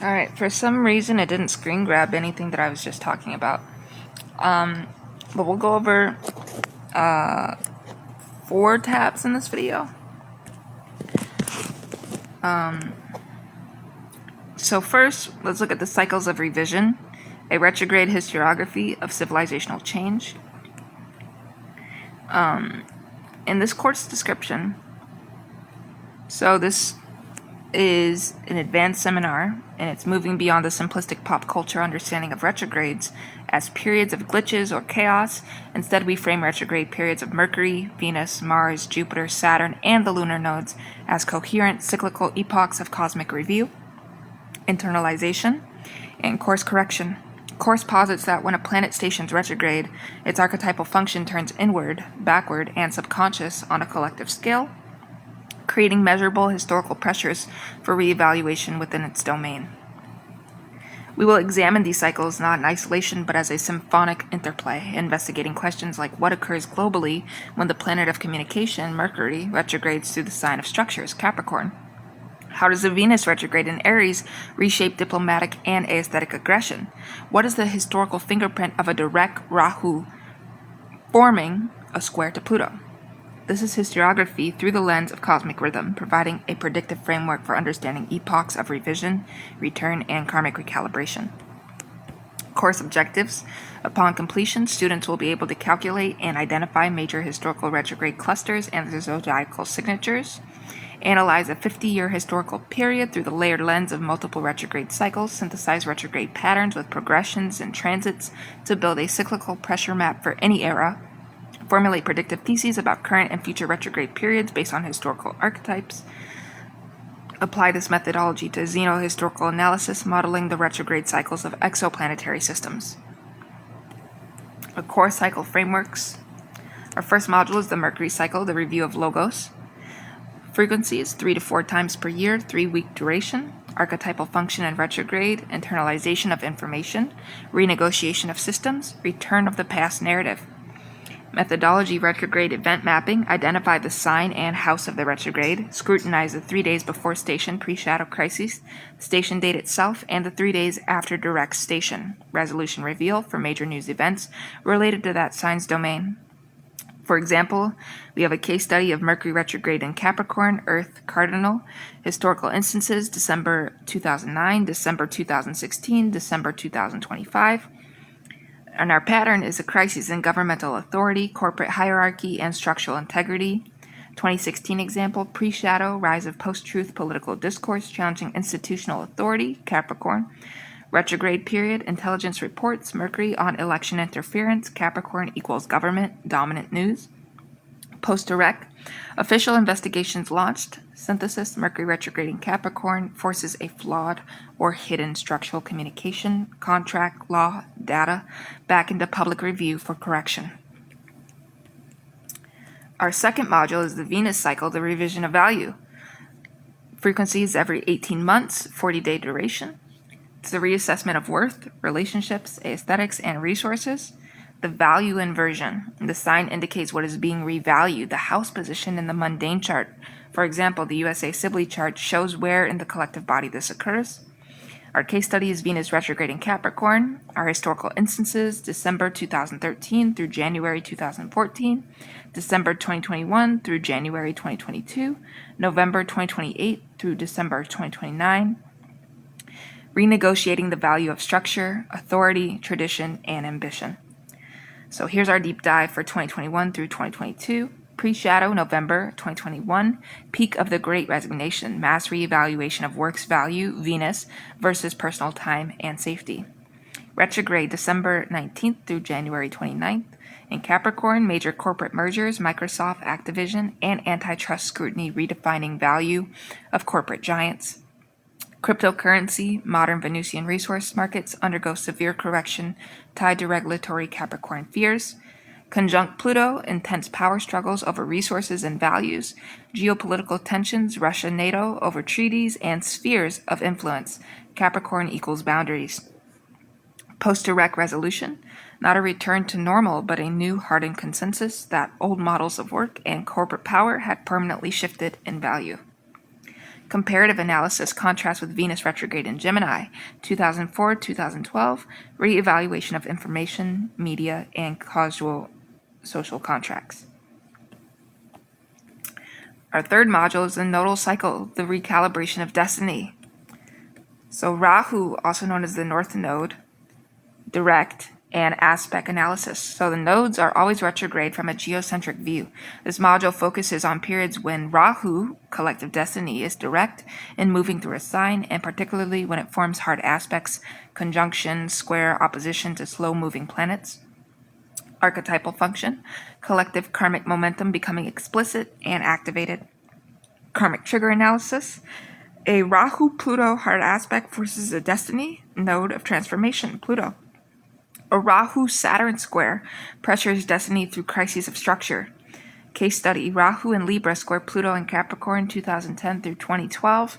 Alright, for some reason it didn't screen grab anything that I was just talking about. But we'll go over 4 tabs in this video. So first, let's look at the cycles of revision, a retrograde historiography of civilizational change. In this course description, so this is an advanced seminar, and it's moving beyond the simplistic pop culture understanding of retrogrades as periods of glitches or chaos. Instead, we frame retrograde periods of Mercury, Venus, Mars, Jupiter, Saturn, and the lunar nodes as coherent cyclical epochs of cosmic review, internalization, and course correction. Course posits that when a planet stations retrograde, its archetypal function turns inward, backward, and subconscious on a collective scale, creating measurable historical pressures for reevaluation within its domain. We will examine these cycles not in isolation but as a symphonic interplay, investigating questions like what occurs globally when the planet of communication, Mercury, retrogrades through the sign of structures, Capricorn. How does the Venus retrograde in Aries reshape diplomatic and aesthetic aggression? What is the historical fingerprint of a direct Rahu forming a square to Pluto? This is historiography through the lens of cosmic rhythm, providing a predictive framework for understanding epochs of revision, return, and karmic recalibration. Course objectives. Upon completion, students will be able to calculate and identify major historical retrograde clusters and their zodiacal signatures, analyze a 50-year historical period through the layered lens of multiple retrograde cycles, synthesize retrograde patterns with progressions and transits to build a cyclical pressure map for any era, formulate predictive theses about current and future retrograde periods based on historical archetypes, apply this methodology to xenohistorical analysis, modeling the retrograde cycles of exoplanetary systems. A core cycle frameworks. Our first module is the Mercury cycle, the review of logos. Frequency is 3 to 4 times per year, 3-week duration. Archetypal function and retrograde, internalization of information, renegotiation of systems, return of the past narrative. Methodology retrograde event mapping, identify the sign and house of the retrograde, scrutinize the 3 days before station pre-shadow crises, station date itself, and the 3 days after direct station. Resolution reveal for major news events related to that sign's domain. For example, we have a case study of Mercury retrograde in Capricorn, Earth cardinal, historical instances December 2009, December 2016, December 2025. And our pattern is a crisis in governmental authority, corporate hierarchy, and structural integrity. 2016 example, pre-shadow, rise of post-truth political discourse challenging institutional authority, Capricorn. Retrograde period, intelligence reports, Mercury on election interference, Capricorn equals government, dominant news. Post-direct, official investigations launched, synthesis, Mercury retrograde in Capricorn forces a flawed or hidden structural communication, contract, law, data back into public review for correction. Our second module is the Venus cycle, the revision of value. Frequency is every 18 months, 40-day duration. It's the reassessment of worth, relationships, aesthetics, and resources. The value inversion. The sign indicates what is being revalued, the house position in the mundane chart. For example, the USA Sibley chart shows where in the collective body this occurs. Our case study is Venus retrograde in Capricorn. Our historical instances, December 2013 through January 2014, December 2021 through January 2022, November 2028 through December 2029. Renegotiating the value of structure, authority, tradition, and ambition. So here's our deep dive for 2021 through 2022. Pre-shadow, November 2021. Peak of the Great Resignation, mass reevaluation of work's value, Venus, versus personal time and safety. Retrograde, December 19th through January 29th. In Capricorn, major corporate mergers, Microsoft, Activision, and antitrust scrutiny redefining value of corporate giants. Cryptocurrency, modern Venusian resource markets undergo severe correction tied to regulatory Capricorn fears. Conjunct Pluto, intense power struggles over resources and values. Geopolitical tensions, Russia, NATO, over treaties and spheres of influence. Capricorn equals boundaries. Post-direct resolution, not a return to normal, but a new hardened consensus that old models of work and corporate power had permanently shifted in value. Comparative analysis contrasts with Venus retrograde in Gemini, 2004-2012, re-evaluation of information, media, and causal social contracts. Our third module is the nodal cycle, the recalibration of destiny. So Rahu, also known as the North Node, direct, and aspect analysis. So the nodes are always retrograde from a geocentric view. This module focuses on periods when Rahu, collective destiny, is direct and moving through a sign, and particularly when it forms hard aspects, conjunction, square, opposition to slow-moving planets. Archetypal function, collective karmic momentum becoming explicit and activated. Karmic trigger analysis, a Rahu-Pluto hard aspect forces a destiny node of transformation, Pluto. A Rahu-Saturn square pressures destiny through crises of structure. Case study, Rahu and Libra square Pluto and Capricorn 2010 through 2012.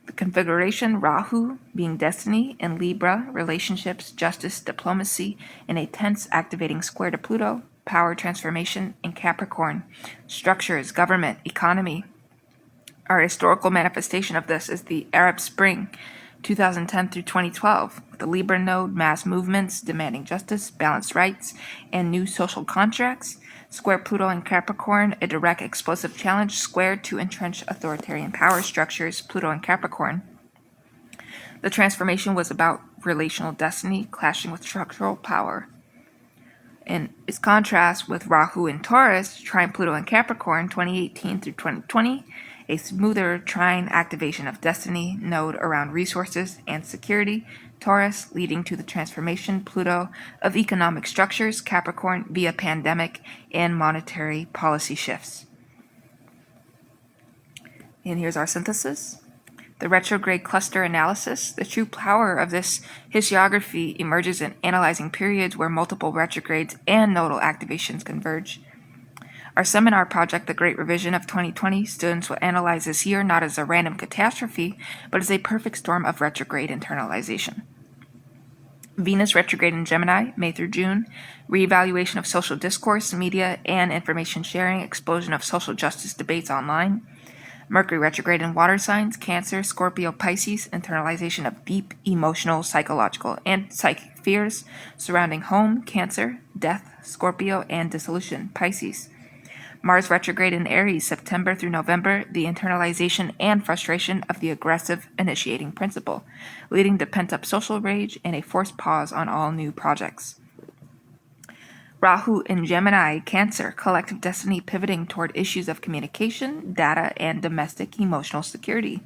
The configuration, Rahu being destiny, and Libra, relationships, justice, diplomacy, in a tense activating square to Pluto, power transformation, in Capricorn, structures, government, economy. Our historical manifestation of this is the Arab Spring, 2010 through 2012, the Libra node, mass movements, demanding justice, balanced rights, and new social contracts. Square Pluto and Capricorn, a direct explosive challenge, square to entrench authoritarian power structures, Pluto and Capricorn. The transformation was about relational destiny clashing with structural power. In its contrast with Rahu in Taurus, trine Pluto and Capricorn, 2018 through 2020, a smoother trine activation of destiny node around resources and security, Taurus leading to the transformation, Pluto, of economic structures, Capricorn via pandemic and monetary policy shifts. And here's our synthesis. The retrograde cluster analysis, the true power of this historiography emerges in analyzing periods where multiple retrogrades and nodal activations converge. Our seminar project, The Great Revision of 2020, students will analyze this year not as a random catastrophe, but as a perfect storm of retrograde internalization. Venus retrograde in Gemini, May through June, reevaluation of social discourse, media, and information sharing, explosion of social justice debates online. Mercury retrograde in water signs, Cancer, Scorpio, Pisces, internalization of deep emotional, psychological, and psychic fears surrounding home, Cancer, death, Scorpio, and dissolution, Pisces. Mars retrograde in Aries, September through November, the internalization and frustration of the aggressive initiating principle, leading to pent-up social rage and a forced pause on all new projects. Rahu in Gemini, Cancer, collective destiny pivoting toward issues of communication, data, and domestic emotional security.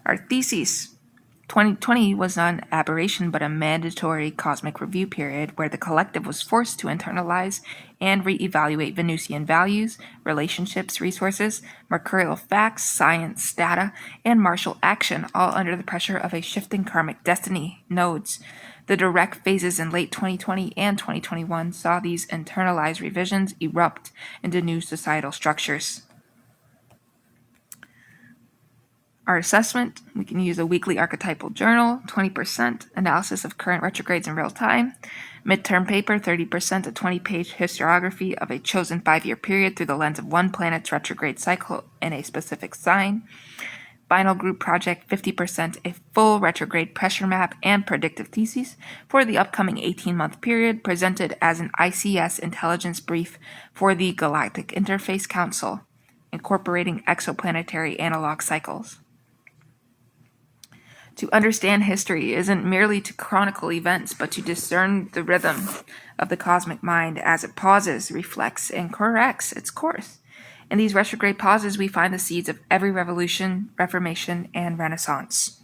Our thesis, 2020 was not an aberration but a mandatory cosmic review period where the collective was forced to internalize and re-evaluate Venusian values, relationships, resources, mercurial facts, science, data, and martial action, all under the pressure of a shifting karmic destiny nodes. The direct phases in late 2020 and 2021 saw these internalized revisions erupt into new societal structures. Our assessment, we can use a weekly archetypal journal, 20% analysis of current retrogrades in real time, midterm paper, 30% a 20-page historiography of a chosen 5-year period through the lens of one planet's retrograde cycle in a specific sign, final group project, 50% a full retrograde pressure map and predictive theses for the upcoming 18-month period presented as an ICS intelligence brief for the Galactic Interface Council, incorporating exoplanetary analog cycles. To understand history isn't merely to chronicle events, but to discern the rhythm of the cosmic mind as it pauses, reflects, and corrects its course. In these retrograde pauses, we find the seeds of every revolution, reformation, and renaissance.